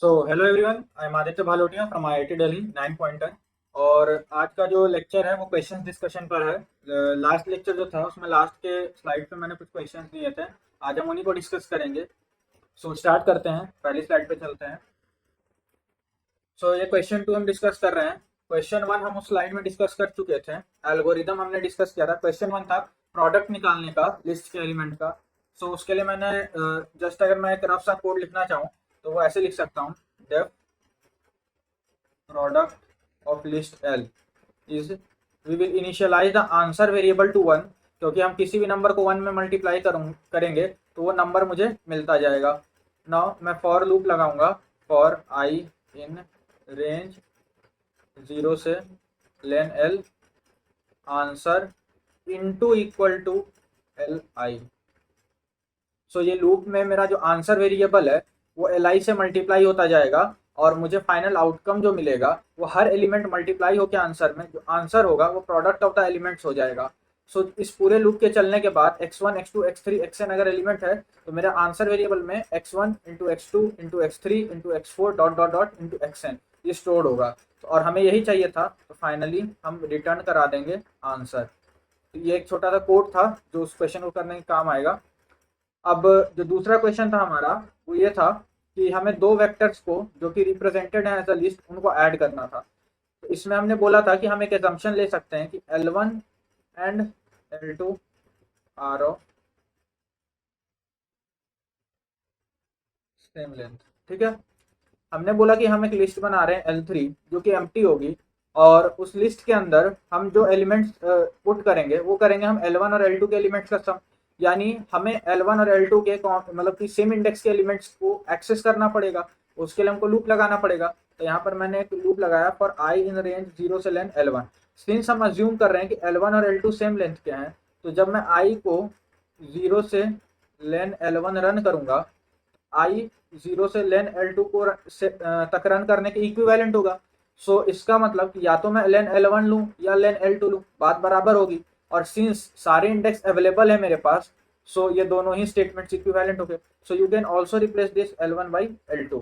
So hello everyone, I am Aditya Bhalotia from IIT Delhi 9.10। और आज का जो लेक्चर है वो क्वेश्चन डिस्कशन पर है। लास्ट लेक्चर जो था उसमें लास्ट के स्लाइड पे मैंने कुछ क्वेश्चंस दिए थे। आज हम उन्हीं को डिस्कस करेंगे। सो स्टार्ट करते हैं, पहली स्लाइड पे चलते हैं। सो ये क्वेश्चन 2 हम डिस्कस कर रहे हैं। क्वेश्चन 1 हम उस स्लाइड में डिस्कस कर चुके थे। एल्गोरिदम हमने डिस्कस किया था। क्वेश्चन 1 था प्रोडक्ट निकालने का लिस्ट के एलिमेंट का। सो उसके लिए मैंने जस्ट अगर मैं एक रफ सा कोड लिखना चाहूँ तो वो ऐसे लिख सकता हूँ। Def product of list L is we will initialize the answer variable to 1, क्योंकि हम किसी भी नंबर को 1 में मल्टीप्लाई करेंगे तो वो नंबर मुझे मिलता जाएगा। नाउ मैं फॉर लूप लगाऊंगा। फॉर आई इन रेंज 0 से len L answer into equal to l i. So ये लूप में मेरा जो आंसर वेरिएबल है वो एल आई से मल्टीप्लाई होता जाएगा और मुझे फाइनल आउटकम जो मिलेगा वो हर एलिमेंट मल्टीप्लाई होकर आंसर में जो आंसर होगा वो प्रोडक्ट ऑफ द एलिमेंट्स हो जाएगा। सो इस पूरे लूप के चलने के बाद x1 x2 x3 xn अगर एलिमेंट है तो मेरा आंसर वेरिएबल में x1 into x2 into x3 into x4 dot dot dot into xn ये स्टोर्ड होगा। तो और हमें यही चाहिए था, तो फाइनली हम रिटर्न करा देंगे आंसर। तो ये एक छोटा सा कोड था जो उस क्वेश्चन को करने के काम आएगा। अब जो दूसरा क्वेश्चन था हमारा वो ये था कि हमें दो वेक्टर्स को जो कि रिप्रेजेंटेड है एज अ लिस्ट उनको ऐड करना था। तो इसमें हमने बोला था कि हम एक एजम्पशन ले सकते हैं कि L1 and L2 are of same length. ठीक है, हमने बोला कि हम एक लिस्ट बना रहे हैं L3 जो कि एम्प्टी होगी और उस लिस्ट के अंदर हम जो एलिमेंट्स पुट करेंगे वो करेंगे हम L1 और L2 के एलिमेंट्स का सम। यानी हमें L1 और L2 के मतलब कि सेम इंडेक्स के एलिमेंट्स को एक्सेस करना पड़ेगा। उसके लिए हमको लूप लगाना पड़ेगा। तो यहाँ पर मैंने एक लूप लगाया फॉर आई इन रेंज 0 से लेन L1। सिंस हम अज्यूम कर रहे हैं कि L1 और L2 सेम लेंथ के हैं तो जब मैं आई को 0 से लेन L1 रन करूंगा, आई 0 से लेन L2 को तक रन करने के इक्विवेलेंट होगा। सो इसका मतलब कि या तो मैं लेन L1 लूँ या लेन L2 लूँ, बात बराबर होगी। और सिंस सारे इंडेक्स अवेलेबल है मेरे पास, सो ये दोनों ही स्टेटमेंट्स इक्विवेलेंट हो गए। So you can also replace this L1 by L2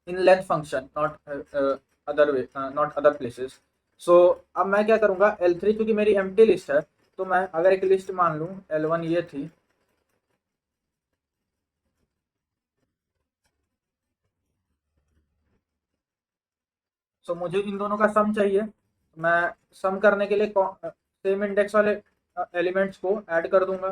in length function, not other places. So अब मैं क्या करूंगा, L3 क्योंकि मेरी एम्प्टी लिस्ट है तो मैं अगर एक लिस्ट मान लूँ L1 ये थी, सो मुझे इन दोनों का सम चाहिए। मैं सम करने के लिए सेम इंडेक्स वाले एलिमेंट्स को ऐड कर दूंगा।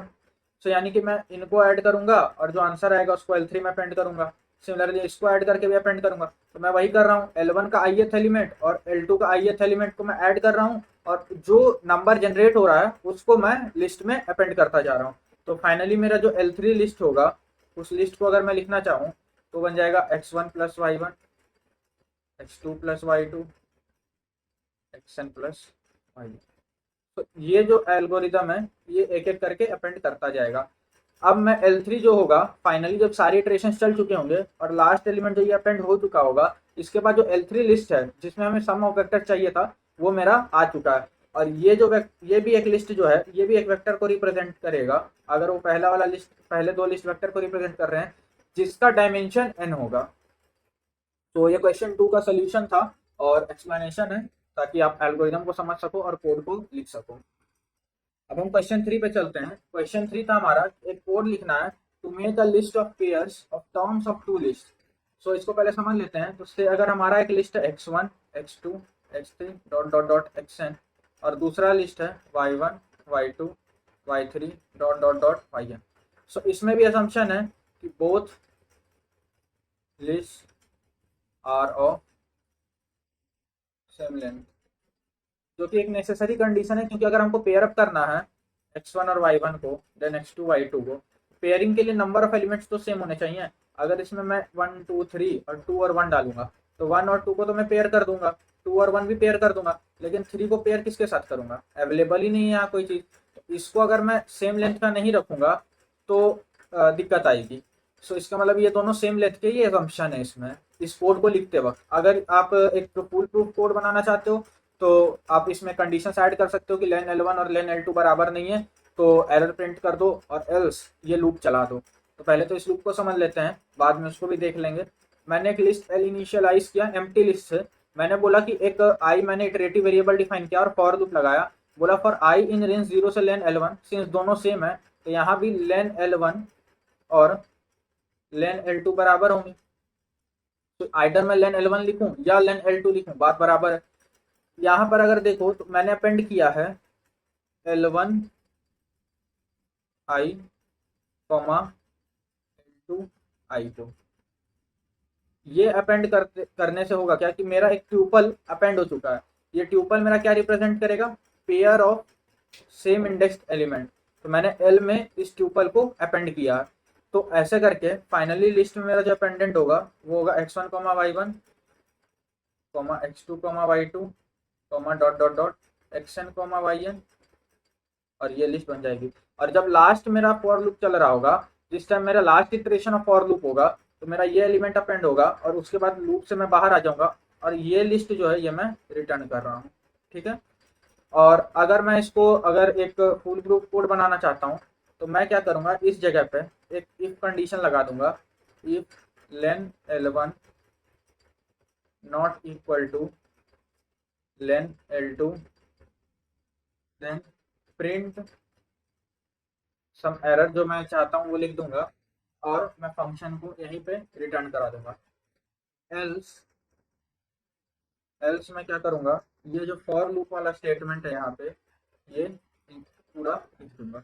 सो यानी कि मैं इनको ऐड करूंगा और जो आंसर आएगा उसको L3 में अपेंड करूंगा। सिमिलरली इसको ऐड करके भी अपेंड करूंगा। तो मैं वही कर रहा हूँ, L1 का ith एलिमेंट और L2 का ith एलिमेंट को मैं ऐड कर रहा हूँ और जो नंबर जनरेट हो रहा है उसको मैं लिस्ट में अपेंड करता जा रहा हूँ। तो फाइनली मेरा जो L3 लिस्ट होगा उस लिस्ट को अगर मैं लिखना चाहूँ तो बन जाएगा x1 plus y1, x2 plus y2, xn plus y। तो ये जो एल्गोरिदम है ये एक एक करके अपेंड करता जाएगा। अब मैं L3 जो होगा फाइनली जब सारे इटरेशंस चल चुके होंगे और लास्ट एलिमेंट जो ये अपेंड हो चुका होगा, इसके बाद जो L3 लिस्ट है जिसमें हमें सम ऑफ वेक्टर चाहिए था वो मेरा आ चुका है। और ये जो ये भी एक लिस्ट जो है ये भी एक वेक्टर को रिप्रेजेंट करेगा। अगर वो पहला वाला लिस्ट पहले दो लिस्ट वेक्टर को रिप्रेजेंट कर रहे हैं जिसका डायमेंशन n होगा। तो ये क्वेश्चन 2 का सोल्यूशन था और एक्सप्लेनेशन है ताकि आप एल्गोरिदम को समझ सको और कोड को लिख सको। अब हम क्वेश्चन 3 पे चलते हैं। क्वेश्चन 3 था हमारा एक कोड लिखना है to make a list of pairs of terms of two list. So इसको पहले समझ लेते हैं। तो से अगर हमारा एक लिस्ट है x1 x2 x3 dot dot dot xn और दूसरा लिस्ट है y1 y2 y3 dot dot dot yn। So इसमें भी असम्पशन है कि both list are of same length, जो कि एक नेसेसरी कंडीशन है क्योंकि अगर हमको पेयर अप करना है x1 और y1 को देन x2 y2 को, पेयरिंग के लिए नंबर ऑफ एलिमेंट्स तो सेम होने चाहिए। अगर इसमें मैं 1 2 3 और 2 और 1 डालूंगा तो 1 और 2 को तो मैं पेयर कर दूंगा, 2 और 1 भी पेयर कर दूंगा, लेकिन 3 को पेयर किसके साथ करूंगा, अवेलेबल ही नहीं है यहाँ कोई चीज़। तो इसको अगर मैं सेम लेंथ का नहीं रखूंगा तो दिक्कत आएगी। सो इसका मतलब ये दोनों सेम लेंथ के ही असम्पशन है इसमें। इस कोड को लिखते वक्त अगर आप एक फुल प्रूफ कोड बनाना चाहते हो तो आप इसमें कंडीशंस ऐड कर सकते हो कि लेन L1 और लेन L2 बराबर नहीं है तो एरर प्रिंट कर दो और एल्स ये लूप चला दो। तो पहले तो इस लूप को समझ लेते हैं, बाद में उसको भी देख लेंगे। मैंने एक लिस्ट एल इनिशियलाइज किया एम्प्टी लिस्ट से, मैंने बोला कि एक आई मैंने इटरेटिव वेरिएबल डिफाइन किया और फॉर लूप लगाया, बोला फॉर आई इन रेंज 0 से लेन L1, सिंस दोनों सेम है तो यहाँ भी लेन L1 और लेन L2 बराबर होंगे, तो आइडर मैं लेन L1 लिखूं या लेन L2 लिखूं बात बराबर है। यहाँ पर अगर देखो तो मैंने अपेंड किया है L1 आई कॉमा L2 आई को, ये अपेंड करने से होगा क्या कि मेरा एक ट्यूपल अपेंड हो चुका है। ये ट्यूपल मेरा क्या रिप्रेजेंट करेगा, pair of same indexed element, तो मैंने एल में इस ट्यूपल को अपेंड किया। तो ऐसे करके फाइनली लिस्ट में मेरा जो अपेंडेंट होगा वो होगा x1 y1 x2 y2 dot dot dot xn yn, और ये लिस्ट बन जाएगी। और जब लास्ट मेरा फॉर लूप चल रहा होगा, जिस टाइम मेरा last iteration of for loop होगा, तो मेरा ये एलिमेंट अपेंड होगा और उसके बाद लूप से मैं बाहर आ जाऊंगा और ये लिस्ट जो है ये मैं रिटर्न कर रहा हूँ, ठीक है। और अगर मैं इसको अगर एक फुल ग्रुप कोड बनाना चाहता हूँ तो मैं क्या करूँगा, इस जगह पे एक इफ कंडीशन लगा दूंगा, if len L1 not equal to len L2 then print some error जो मैं चाहता हूँ वो लिख दूंगा और मैं फंक्शन को यहीं पे रिटर्न करा दूंगा। एल्स एल्स मैं क्या करूँगा, ये जो फॉर लूप वाला स्टेटमेंट है यहाँ पे ये पूरा लिख दूंगा।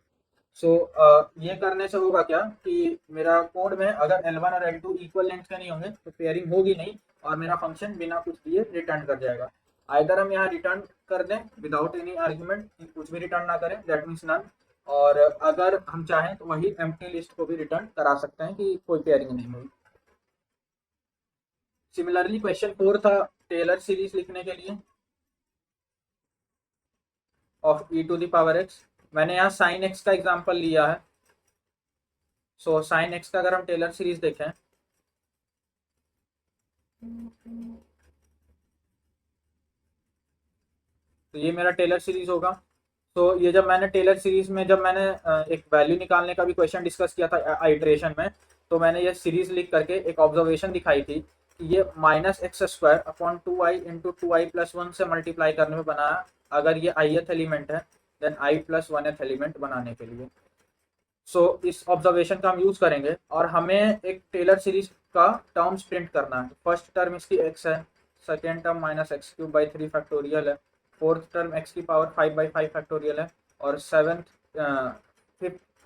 सो ये करने से होगा क्या कि मेरा कोड में अगर L1 और L2 इक्वल लेंथ के नहीं होंगे तो पेयरिंग होगी नहीं और मेरा फंक्शन बिना कुछ दिए रिटर्न कर जाएगा। आइदर हम यहाँ रिटर्न कर दें विदाउट एनी आर्ग्यूमेंट, कुछ भी रिटर्न ना करें, दैट मीन्स नन, और अगर हम चाहें तो वही एम्प्टी लिस्ट को भी रिटर्न करा सकते हैं कि कोई पेयरिंग नहीं हुई। सिमिलरली क्वेश्चन 4 था टेलर सीरीज लिखने के लिए of e to the power x, मैंने यहाँ साइन x का एग्जांपल लिया है। सो साइन x का अगर हम टेलर सीरीज देखें तो ये मेरा टेलर सीरीज होगा। तो ये जब मैंने टेलर सीरीज में जब मैंने एक वैल्यू निकालने का भी क्वेश्चन डिस्कस किया था आइट्रेशन में, तो मैंने ये सीरीज लिख करके एक ऑब्जर्वेशन दिखाई थी कि ये -x² upon 2i into 2i+1 से मल्टीप्लाई करने में बनाया अगर ये ith एलिमेंट है देन i+1th एलिमेंट बनाने के लिए। सो इस ऑब्जर्वेशन का हम यूज करेंगे और हमें एक टेलर सीरीज का टर्म्स प्रिंट करना है। फर्स्ट टर्म इसकी x है, सेकेंड टर्म -x³ 3 है, फोर्थ टर्म x की पावर 5/5 फैक्टोरियल है और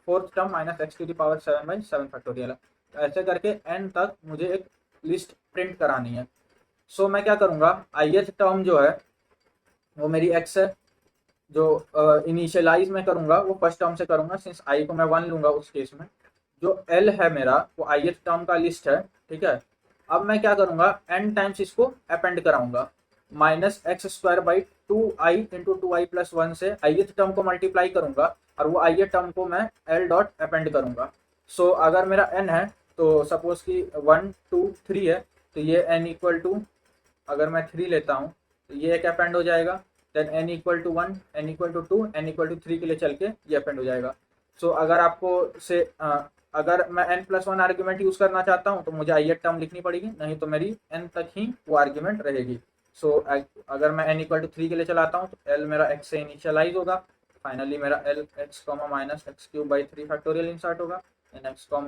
फोर्थ टर्म -x⁻7/7 फैक्टोरियल है। ऐसे करके n तक मुझे एक लिस्ट प्रिंट करानी है। सो मैं क्या करूँगा, ith टर्म जो है वो मेरी x है, जो इनिशियलाइज मैं करूँगा वो फर्स्ट टर्म से करूँगा सिंस i को मैं 1 लूँगा उस केस में। जो l है मेरा वो ith टर्म का लिस्ट है, ठीक है। अब मैं क्या करूँगा, n टाइम्स इसको अपेंड कराऊंगा, -x² 2i इंटू 2i+1 से ith टर्म को मल्टीप्लाई करूंगा और वो ith टर्म को मैं l डॉट अपेंड करूंगा। सो अगर मेरा n है तो सपोज कि 1 2 3 है तो ये n इक्वल टू, अगर मैं 3 लेता हूँ तो ये एक अपेंड हो जाएगा, then n equal to 1 n equal to 2 n equal to 3 के लिए चल के ये अपेंड हो जाएगा। सो अगर आपको से अगर मैं n+1 आर्ग्यूमेंट यूज करना चाहता हूँ तो मुझे ith टर्म लिखनी पड़ेगी, नहीं तो मेरी n तक ही वो आर्ग्यूमेंट रहेगी। सो अगर मैं n इक्वल टू 3 के लिए चलाता हूँ तो l मेरा x से इनिशियलाइज होगा, फाइनली मेरा l x -x³ 3 इंसर्ट होगा, एंड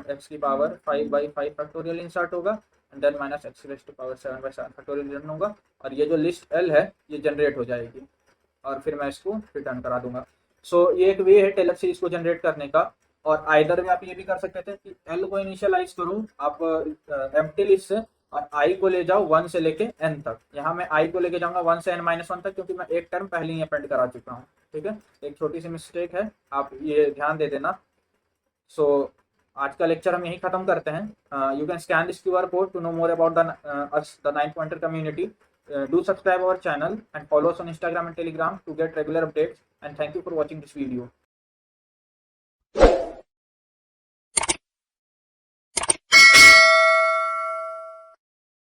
x की पावर 5/5 फैक्टोरियल इंसर्ट होगा, एंड देन -x⁻7/7 रिटर्न होगा और ये जो लिस्ट l है ये जनरेट हो जाएगी और फिर मैं इसको रिटर्न करा दूंगा। सो ये एक वे है टेलर सीरीज को जनरेट करने का। और आइदर में आप ये भी कर सकते थे कि l को इनिशियलाइज करूँ आप एम्प्टी लिस्ट से और i को ले जाओ 1 से लेके n तक। यहाँ मैं i को लेके जाऊंगा 1 से n-1 तक क्योंकि मैं एक टर्म पहले ही अपेंड करा चुका हूँ, ठीक है। एक छोटी सी मिस्टेक है, आप ये ध्यान दे देना। सो आज का लेक्चर हम यही खत्म करते हैं। You can scan this QR code to know more about the 9 pointer community. Do subscribe our channel and follow us on Instagram and Telegram to get regular updates, and thank you for watching this video.